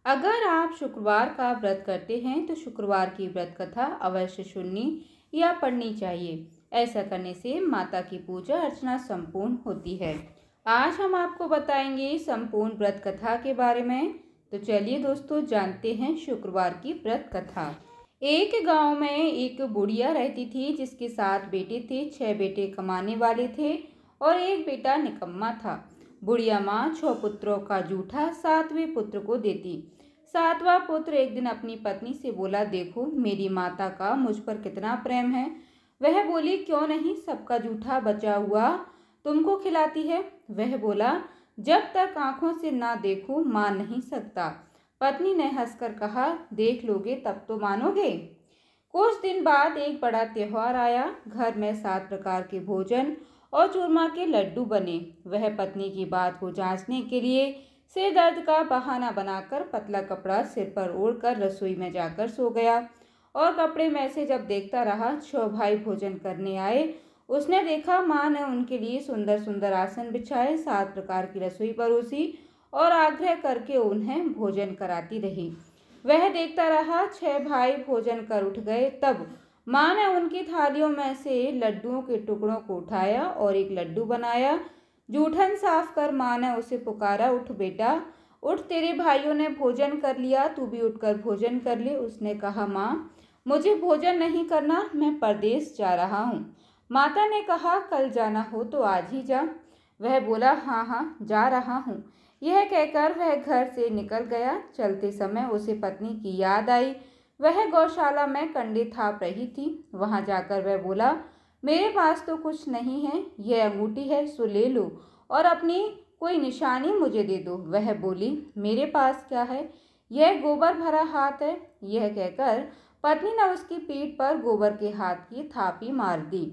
अगर आप शुक्रवार का व्रत करते हैं तो शुक्रवार की व्रत कथा अवश्य सुननी या पढ़नी चाहिए। ऐसा करने से माता की पूजा अर्चना संपूर्ण होती है। आज हम आपको बताएंगे संपूर्ण व्रत कथा के बारे में। तो चलिए दोस्तों, जानते हैं शुक्रवार की व्रत कथा। एक गांव में एक बुढ़िया रहती थी जिसके 7 बेटे थे। 6 बेटे कमाने वाले थे और एक बेटा निकम्मा था। बुढ़िया माँ 6 पुत्रों का जूठा 7वें पुत्र को देती। 7वां पुत्र एक दिन अपनी पत्नी से बोला, देखो मेरी माता का मुझ पर कितना प्रेम है। वह बोली, क्यों नहीं, सबका जूठा बचा हुआ तुमको खिलाती है। वह बोला, जब तक आंखों से ना देखूं मान नहीं सकता। पत्नी ने हंसकर कहा, देख लोगे तब तो मानोगे। कुछ दिन बाद एक बड़ा त्योहार आया। घर में 7 प्रकार के भोजन और चूरमा के लड्डू बने। वह पत्नी की बात को जांचने के लिए सिर दर्द का बहाना बनाकर पतला कपड़ा सिर पर ओढ़कर रसोई में जाकर सो गया और कपड़े में से जब देखता रहा 6 भाई भोजन करने आए। उसने देखा माँ ने उनके लिए सुंदर सुंदर आसन बिछाए, 7 प्रकार की रसोई परोसी और आग्रह करके उन्हें भोजन कराती रही। वह देखता रहा 6 भाई भोजन कर उठ गए। तब माँ ने उनकी थालियों में से लड्डुओं के टुकड़ों को उठाया और एक लड्डू बनाया। जूठन साफ कर माँ ने उसे पुकारा, उठ बेटा उठ, तेरे भाइयों ने भोजन कर लिया, तू भी उठकर भोजन कर ले। उसने कहा, माँ मुझे भोजन नहीं करना, मैं परदेश जा रहा हूँ। माता ने कहा, कल जाना हो तो आज ही जा। वह बोला, हाँ हाँ जा रहा हूँ। यह कहकर वह घर से निकल गया। चलते समय उसे पत्नी की याद आई। वह गौशाला में कंडे थाप रही थी। वहां जाकर वह बोला, मेरे पास तो कुछ नहीं है, यह अंगूठी है सो ले लो और अपनी कोई निशानी मुझे दे दो। वह बोली, मेरे पास क्या है, यह गोबर भरा हाथ है। यह कहकर पत्नी ने उसकी पीठ पर गोबर के हाथ की थापी मार दी।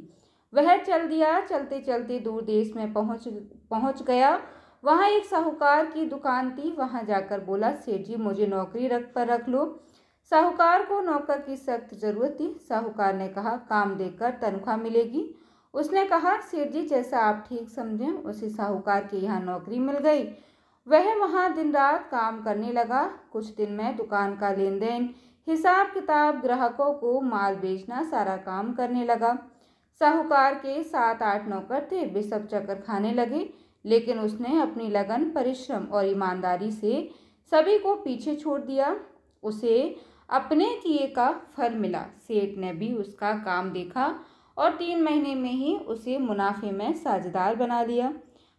वह चल दिया। चलते चलते दूर देश में पहुंच गया। वहां एक साहूकार की दुकान थी। वहां जाकर बोला, सेठ जी मुझे नौकरी रख लो। साहूकार को नौकर की सख्त जरूरत थी। साहूकार ने कहा, काम देकर तनख्वाह मिलेगी। उसने कहा, सेठ जी जैसा आप ठीक समझें। उसे साहूकार के यहाँ नौकरी मिल गई। वह वहाँ दिन रात काम करने लगा। कुछ दिन में दुकान का लेन देन, हिसाब किताब, ग्राहकों को माल बेचना, सारा काम करने लगा। साहूकार के 7-8 नौकर थे। वे सब चक्कर खाने लगे, लेकिन उसने अपनी लगन, परिश्रम और ईमानदारी से सभी को पीछे छोड़ दिया। उसे अपने किए का फल मिला। सेठ ने भी उसका काम देखा और 3 महीने में ही उसे मुनाफे में साझेदार बना लिया।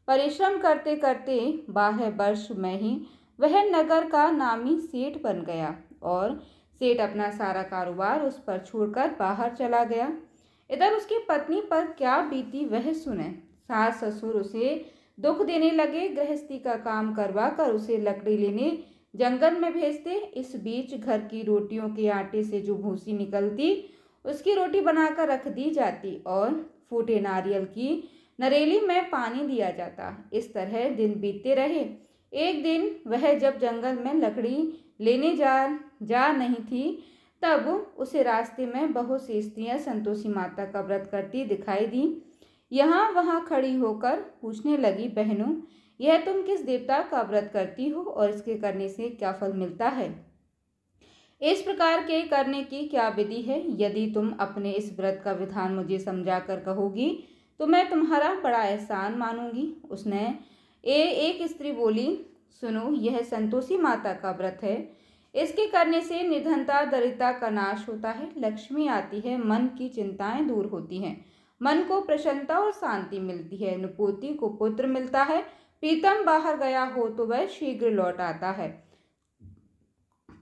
परिश्रम करते करते 12 वर्ष में ही वह नगर का नामी सेठ बन गया और सेठ अपना सारा कारोबार उस पर छोड़कर बाहर चला गया। इधर उसकी पत्नी पर क्या बीती वह सुने। सास ससुर उसे दुख देने लगे। गृहस्थी का काम करवा कर उसे लकड़ी लेने जंगल में भेजते। इस बीच घर की रोटियों के आटे से जो भूसी निकलती उसकी रोटी बनाकर रख दी जाती और फूटे नारियल की नरेली में पानी दिया जाता। इस तरह दिन बीतते रहे। एक दिन वह जब जंगल में लकड़ी लेने जा नहीं थी, तब उसे रास्ते में बहुत सी स्त्रियां संतोषी माता का व्रत करती दिखाई दी। यहाँ वहाँ खड़ी होकर पूछने लगी, बहनों यह तुम किस देवता का व्रत करती हो और इसके करने से क्या फल मिलता है? इस प्रकार के करने की क्या विधि है? यदि तुम अपने इस व्रत का विधान मुझे समझाकर कहोगी तो मैं तुम्हारा बड़ा एहसान मानूंगी। उसने एक स्त्री बोली, सुनो यह संतोषी माता का व्रत है। इसके करने से निर्धनता दरिद्रता का नाश होता है, लक्ष्मी आती है, मन की चिंताएं दूर होती हैं, मन को प्रसन्नता और शांति मिलती है, नुपुती को पुत्र मिलता है, प्रीतम बाहर गया हो तो वह शीघ्र लौट आता है,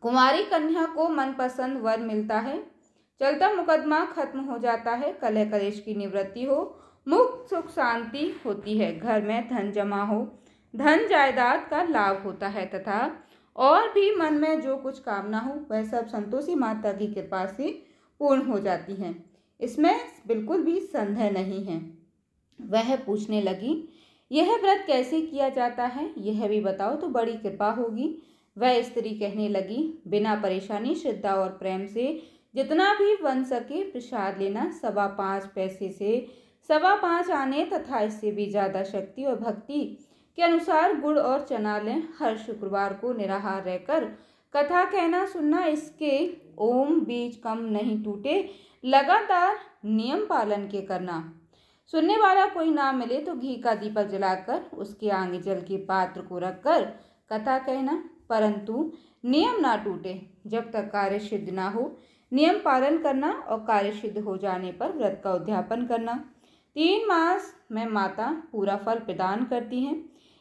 कुमारी कन्या को मनपसंद वर मिलता है, चलता मुकदमा खत्म हो जाता है, कलह कलेश की निवृत्ति हो, मुक्त सुख शांति होती है, घर में धन जमा हो, धन जायदाद का लाभ होता है तथा और भी मन में जो कुछ कामना हो वह सब संतोषी माता की कृपा से पूर्ण हो जाती है। इसमें बिल्कुल भी संदेह नहीं है। वह पूछने लगी, यह व्रत कैसे किया जाता है, यह भी बताओ तो बड़ी कृपा होगी। वह स्त्री कहने लगी, बिना परेशानी श्रद्धा और प्रेम से जितना भी बन सके प्रसाद लेना, 5.25 पैसे से 5.25 आने तथा इससे भी ज़्यादा शक्ति और भक्ति के अनुसार गुड़ और चना लें। हर शुक्रवार को निराहार रहकर कथा कहना सुनना इसके ओम बीज कम नहीं टूटे, लगातार नियम पालन के करना। सुनने वाला कोई ना मिले तो घी का दीपक जलाकर उसके आगे जल के पात्र को रखकर कथा कहना, परंतु नियम ना टूटे जब तक कार्य सिद्ध ना हो। नियम पालन करना और कार्य सिद्ध हो जाने पर व्रत का उद्यापन करना। 3 मास में माता पूरा फल प्रदान करती हैं।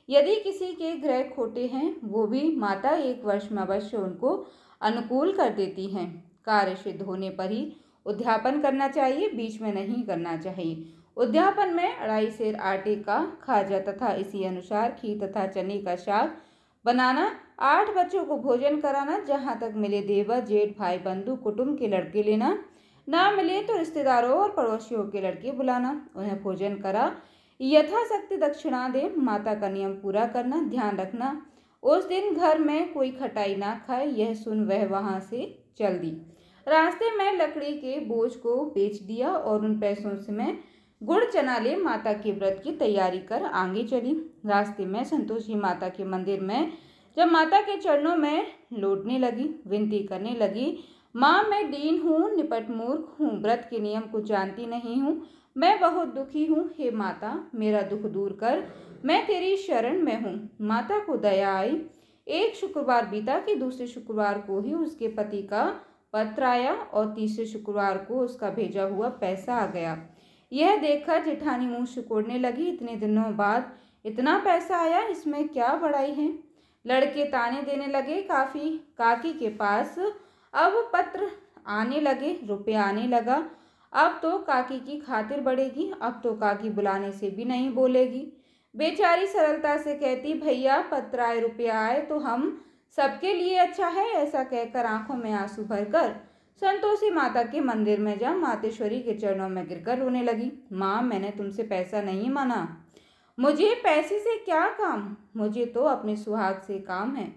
यदि किसी के ग्रह खोटे हैं वो भी माता 1 वर्ष में अवश्य उनको अनुकूल कर देती हैं। कार्य सिद्ध होने पर ही उद्यापन करना चाहिए, बीच में नहीं करना चाहिए। उद्यापन में 2.5 सेर आटे का खाजा तथा इसी अनुसार खीर तथा चने का साग बनाना, 8 बच्चों को भोजन कराना, जहाँ तक मिले देवर जेठ भाई बंधु कुटुंब के लड़के लेना, ना मिले तो रिश्तेदारों और पड़ोसियों के लड़के बुलाना, उन्हें भोजन करा यथाशक्ति दक्षिणा दे। माता का नियम पूरा करना। ध्यान रखना उस दिन घर में कोई खटाई ना खाए। यह सुन वह वहां से चल दी। रास्ते में लकड़ी के बोझ को बेच दिया और उन पैसों से मैं गुड़ चना ले माता के व्रत की तैयारी कर आगे चली। रास्ते में संतोषी माता के मंदिर में जब माता के चरणों में लौटने लगी, विनती करने लगी, माँ मैं दीन हूँ, निपट मूर्ख हूँ, व्रत के नियम को जानती नहीं हूँ, मैं बहुत दुखी हूँ। हे माता मेरा दुख दूर कर, मैं तेरी शरण में हूँ। माता को दया आई। एक शुक्रवार बीता कि दूसरे शुक्रवार को ही उसके पति का पत्र आया और तीसरे शुक्रवार को उसका भेजा हुआ पैसा आ गया। यह देखकर जेठानी मुंह सिकोड़ने लगी। इतने दिनों बाद इतना पैसा आया, इसमें क्या बड़ाई है। लड़के ताने देने लगे। काकी के पास अब पत्र आने लगे, रुपया आने लगा। अब तो काकी की खातिर बढ़ेगी, अब तो काकी बुलाने से भी नहीं बोलेगी। बेचारी सरलता से कहती, भैया पत्र आए रुपया आए तो हम सबके लिए अच्छा है। ऐसा कहकर आंखों में आंसू भरकर संतोषी माता के मंदिर में जा मातेश्वरी के चरणों में गिरकर रोने लगी। माँ मैंने तुमसे पैसा नहीं माना, मुझे पैसे से क्या काम, मुझे तो अपने सुहाग से काम है।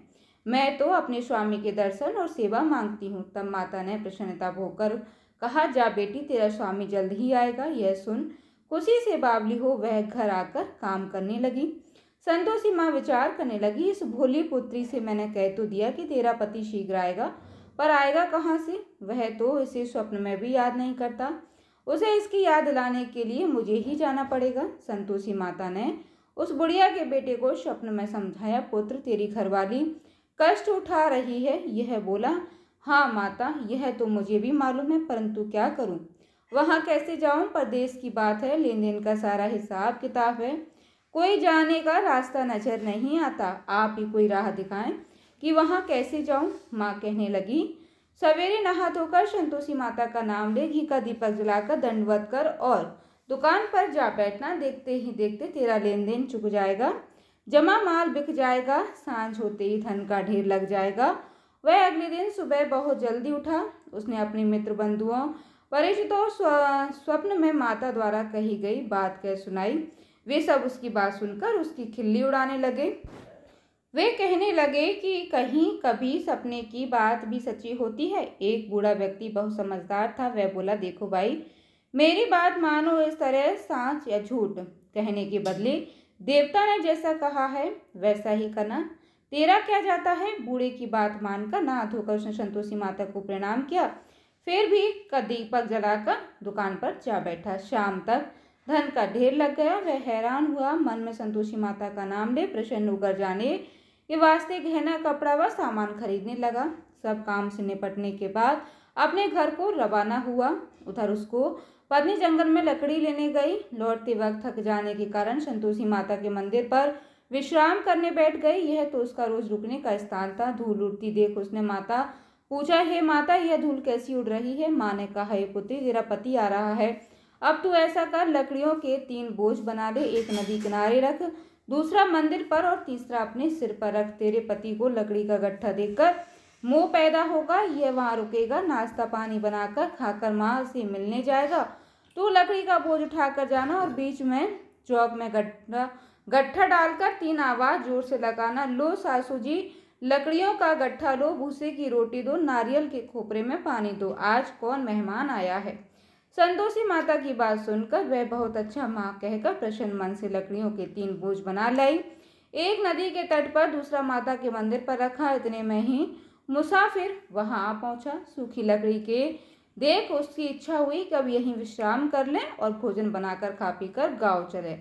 मैं तो अपने स्वामी के दर्शन और सेवा मांगती हूँ। तब माता ने प्रसन्नता होकर कहा, जा बेटी तेरा स्वामी जल्द ही आएगा। यह सुन खुशी से बावली हो वह घर आकर काम करने लगी। संतोषी माँ विचार करने लगी, इस भोली पुत्री से मैंने कह तो दिया कि तेरा पति शीघ्र आएगा, पर आएगा कहाँ से। वह तो इसे स्वप्न में भी याद नहीं करता। उसे इसकी याद दिलाने के लिए मुझे ही जाना पड़ेगा। संतोषी माता ने उस बुढ़िया के बेटे को स्वप्न में समझाया, पुत्र तेरी घरवाली कष्ट उठा रही है। यह बोला, हाँ माता यह तो मुझे भी मालूम है, परंतु क्या करूं, वहां कैसे जाऊं। परदेश की बात है, लेन देन का सारा हिसाब किताब है, कोई जाने का रास्ता नजर नहीं आता। आप ही कोई राह दिखाएं कि वहां कैसे जाऊं। माँ कहने लगी, सवेरे नहा धोकर संतोषी माता का नाम ले, घी का दीपक जलाकर दंडवत कर और दुकान पर जा बैठना। देखते ही देखते तेरा लेन देन चुक जाएगा, जमा माल बिक जाएगा, सांझ होते ही धन का ढेर लग जाएगा। वह अगले दिन सुबह बहुत जल्दी उठा। उसने अपने मित्र बंधुओं परिचितों स्वप्न में माता द्वारा कही गई बात कह सुनाई। वे सब उसकी बात सुनकर उसकी खिल्ली उड़ाने लगे। वे कहने लगे कि कहीं कभी सपने की बात भी सच्ची होती है। एक बूढ़ा व्यक्ति बहुत समझदार था। वह बोला, देखो भाई मेरी बात मानो, इस तरह सांच या झूठ कहने के बदले देवता ने जैसा कहा है वैसा ही करना, तेरा क्या जाता है। बूढ़े की बात मानकर नहा धोकर उसने संतोषी माता को प्रणाम किया, फिर भी दीपक जलाकर दुकान पर जा बैठा। शाम तक धन का ढेर लग गया। वह हैरान हुआ, मन में संतोषी माता का नाम ले प्रसन्न होकर जाने के वास्ते गहना कपड़ा व सामान खरीदने लगा। सब काम से निपटने के बाद अपने घर को रवाना हुआ। उधर उसको पत्नी जंगल में लकड़ी लेने गई। लौटते वक्त थक जाने के कारण संतोषी माता के मंदिर पर विश्राम करने बैठ गई। यह तो उसका रोज रुकने का स्थान था। धूल उड़ती देख उसने माता पूछा, हे माता यह धूल कैसी उड़ रही है। माँ ने कहा, हे पुत्री तेरा पति आ रहा है, अब तू ऐसा कर लकड़ियों के 3 बोझ बना ले, एक नदी किनारे रख, दूसरा मंदिर पर और तीसरा अपने सिर पर रख। तेरे पति को लकड़ी का गट्ठा देखकर मोह पैदा होगा, यह वहां रुकेगा, नाश्ता पानी बनाकर खाकर माँ से मिलने जाएगा। तू लकड़ी का बोझ उठाकर जाना और बीच में चौक में गट्ठा डालकर 3 आवाज जोर से लगाना, लो सासू जी लकड़ियों का गट्ठा लो, भूसे की रोटी दो, नारियल के खोपरे में पानी दो, आज कौन मेहमान आया है। संतोषी माता की बात सुनकर वह बहुत अच्छा माँ कहकर प्रसन्न मन से लकड़ियों के 3 बोझ बना लाई। एक नदी के तट पर, दूसरा माता के मंदिर पर रखा। इतने में ही मुसाफिर वहां आ पहुंचा। सूखी लकड़ी के देख उसकी इच्छा हुई कि अब यहीं विश्राम कर लें और भोजन बनाकर खा पीकर गांव चले।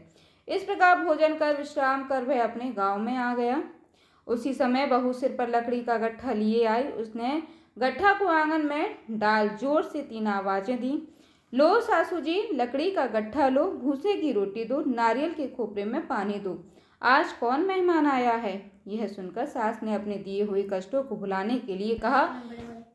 इस प्रकार भोजन कर विश्राम कर वह अपने गांव में आ गया। उसी समय बहू सिर पर लकड़ी का गट्ठा लिए आई। उसने गट्ठा को आंगन में डाल जोर से 3 आवाजें दी। लो सासू जी, लकड़ी का गट्ठा लो, भूसे की रोटी दो, नारियल के खोपरे में पानी दो। आज कौन मेहमान आया है? यह सुनकर सास ने अपने दिए हुए कष्टों को भुलाने के लिए कहा,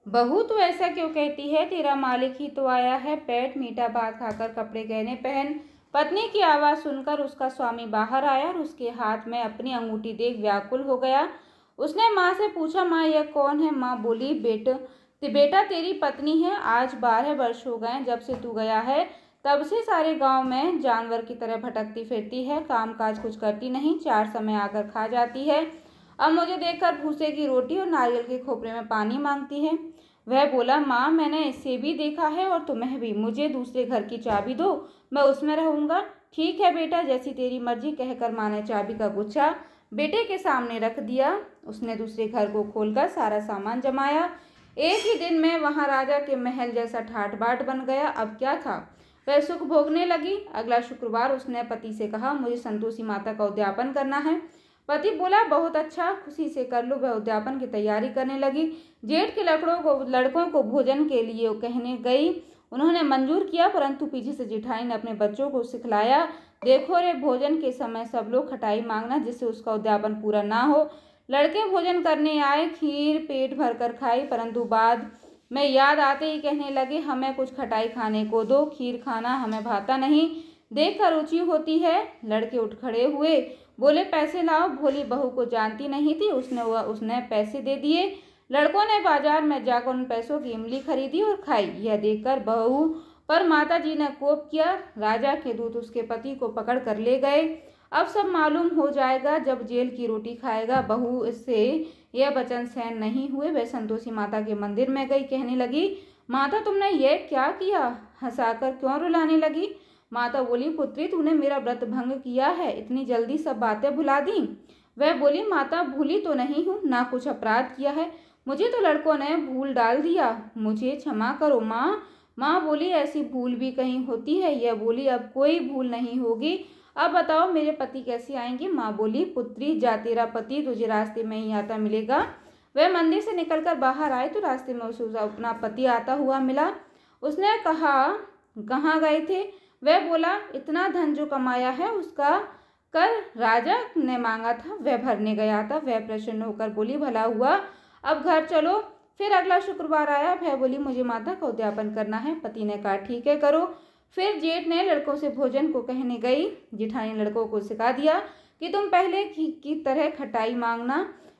बहू तो ऐसा क्यों कहती है? तेरा मालिक ही तो आया है। पेट मीठा भात खाकर कपड़े गहने पहन। पत्नी की आवाज़ सुनकर उसका स्वामी बाहर आया और उसके हाथ में अपनी अंगूठी देख व्याकुल हो गया। उसने माँ से पूछा, माँ यह कौन है? माँ बोली, बेटा तेरी पत्नी है। आज 12 वर्ष हो गए जब से तू गया है, तब से सारे गांव में जानवर की तरह भटकती फिरती है। काम काज कुछ करती नहीं, 4 समय आकर खा जाती है। अब मुझे देखकर भूसे की रोटी और नारियल के खोपरे में पानी मांगती है। वह बोला, माँ मैंने इसे भी देखा है और तुम्हें भी। मुझे दूसरे घर की चाबी दो, मैं उसमें रहूँगा। ठीक है बेटा, जैसी तेरी मर्जी, कहकर माँ ने चाबी का गुच्छा बेटे के सामने रख दिया। उसने दूसरे घर को खोलकर सारा सामान जमाया। एक ही दिन में वहाँ राजा के महल जैसा ठाट बाट बन गया। अब क्या था, वह सुख भोगने लगी। अगला शुक्रवार उसने पति से कहा, मुझे संतोषी माता का उद्यापन करना है। पति बोला, बहुत अच्छा, खुशी से कर लो। वह उद्यापन की तैयारी करने लगी। जेठ के लड़कों को भोजन के लिए कहने गई। उन्होंने मंजूर किया, परंतु पीछे से जिठाई ने अपने बच्चों को सिखलाया, देखो रे, भोजन के समय सब लोग खटाई मांगना, जिससे उसका उद्यापन पूरा ना हो। लड़के भोजन करने आए, खीर पेट भरकर खाई, परंतु बाद में याद आते ही कहने लगे, हमें कुछ खटाई खाने को दो, खीर खाना हमें भाता नहीं, देखकर रुचि होती है। लड़के उठ खड़े हुए, बोले, पैसे लाओ। भोली बहू को जानती नहीं थी, उसने पैसे दे दिए। लड़कों ने बाजार में जाकर उन पैसों की इमली खरीदी और खाई। यह देखकर बहू पर माता जी ने कोप किया। राजा के दूत उसके पति को पकड़ कर ले गए। अब सब मालूम हो जाएगा जब जेल की रोटी खाएगा। बहू इससे यह वचन सहन नहीं हुए, वह संतोषी माता के मंदिर में गई। कहने लगी, माता तुमने यह क्या किया? हंसाकर क्यों रुलाने लगी? माता बोली, पुत्री तूने मेरा व्रत भंग किया है, इतनी जल्दी सब बातें भुला दी। वह बोली, माता भूली तो नहीं हूँ, ना कुछ अपराध किया है, मुझे तो लड़कों ने भूल डाल दिया, मुझे क्षमा करो माँ। माँ बोली, ऐसी भूल भी कहीं होती है? यह बोली, अब कोई भूल नहीं होगी। अब बताओ मेरे पति कैसे आएंगे? माँ बोली, पुत्री जा, तेरा पति तुझे रास्ते में ही आता मिलेगा। वह मंदिर से निकलकर बाहर आए तो रास्ते में उसे अपना पति आता हुआ मिला। उसने कहा, कहाँ गए थे? वह बोला, इतना धन जो कमाया है उसका कर राजा ने मांगा था, वह भरने गया था। वह प्रसन्न होकर बोली, भला हुआ, अब घर चलो। फिर अगला शुक्रवार आया। वह बोली, मुझे माता का उद्यापन करना है। पति ने कहा, ठीक है करो। फिर जेठ ने लड़कों से भोजन को कहने गई। जिठानी लड़कों को सिखा दिया कि तुम पहले की तरह खटाई मांगना।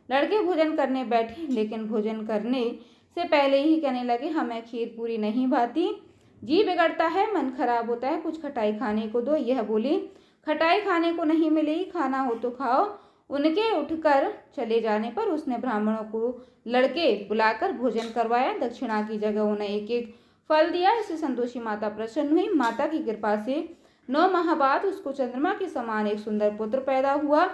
लड़के भोजन करने बैठे, लेकिन भोजन करने से पहले ही कहने लगे, हमें खीर पूरी नहीं भाती, जी बिगड़ता है, मन खराब होता है, कुछ खटाई खाने को दो। यह बोली, खटाई खाने को नहीं मिलेगी, खाना हो तो खाओ। उनके उठकर चले जाने पर उसने ब्राह्मणों को लड़के बुलाकर भोजन करवाया। दक्षिणा की जगह उन्हें एक एक फल दिया। इससे संतोषी माता प्रसन्न हुई। माता की कृपा से 9 माह बाद उसको चंद्रमा के समान एक सुंदर पुत्र पैदा हुआ।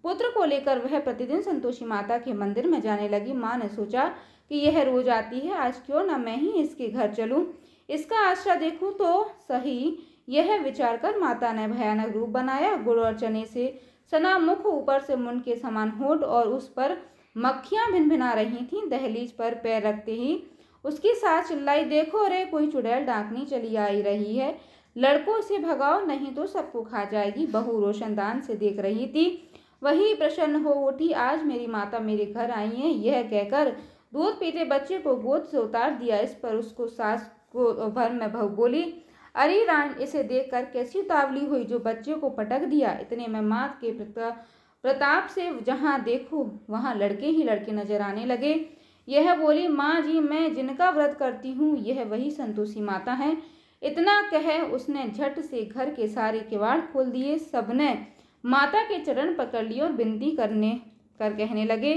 पुत्र को लेकर वह प्रतिदिन संतोषी माता के मंदिर में जाने लगी। माँ ने सोचा कि यह रोज आती है, आज क्यों न मैं ही इसके घर चलूं, इसका आश्रय देखूं तो सही। यह विचार कर माता ने भयानक रूप बनाया। गुड़ और चने से सना मुख, ऊपर से मुंड के समान होंठ और उस पर मक्खियां भिनभिना रही थीं। दहलीज पर पैर रखते ही उसकी सास चिल्लाई, देखो रे, कोई चुड़ैल डाकनी चली आई रही है, लड़कों से भगाओ नहीं तो सबको खा जाएगी। बहू रोशनदान से देख रही थी, वही प्रसन्न हो उठी। आज मेरी माता मेरे घर आई है, यह कहकर दूध पीते बच्चे को गोद से उतार दिया। इस पर उसको सास को भर में बहू बोली, अरे रान, इसे देखकर कैसी उतावली हुई जो बच्चे को पटक दिया। इतने में माँ के प्रताप से जहाँ देखो वहाँ लड़के ही लड़के नजर आने लगे। यह बोली, माँ जी, मैं जिनका व्रत करती हूँ यह वही संतोषी माता है। इतना कह उसने झट से घर के सारे किवाड़ खोल दिए। सबने माता के चरण पकड़ लिए और विनती कहने लगे,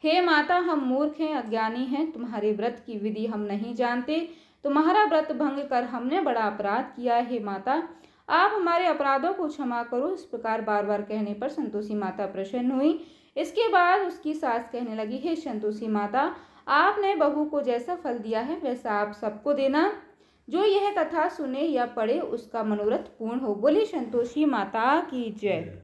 हे माता, हम मूर्ख हैं, अज्ञानी हैं, तुम्हारे व्रत की विधि हम नहीं जानते, तुम्हारा व्रत भंग कर हमने बड़ा अपराध किया है। हे माता, आप हमारे अपराधों को क्षमा करो। इस प्रकार बार बार कहने पर संतोषी माता प्रसन्न हुई। इसके बाद उसकी सास कहने लगी, हे संतोषी माता, आपने बहू को जैसा फल दिया है वैसा आप सबको देना। जो यह कथा सुने या पढ़े उसका मनोरथ पूर्ण हो। बोली संतोषी माता की जय।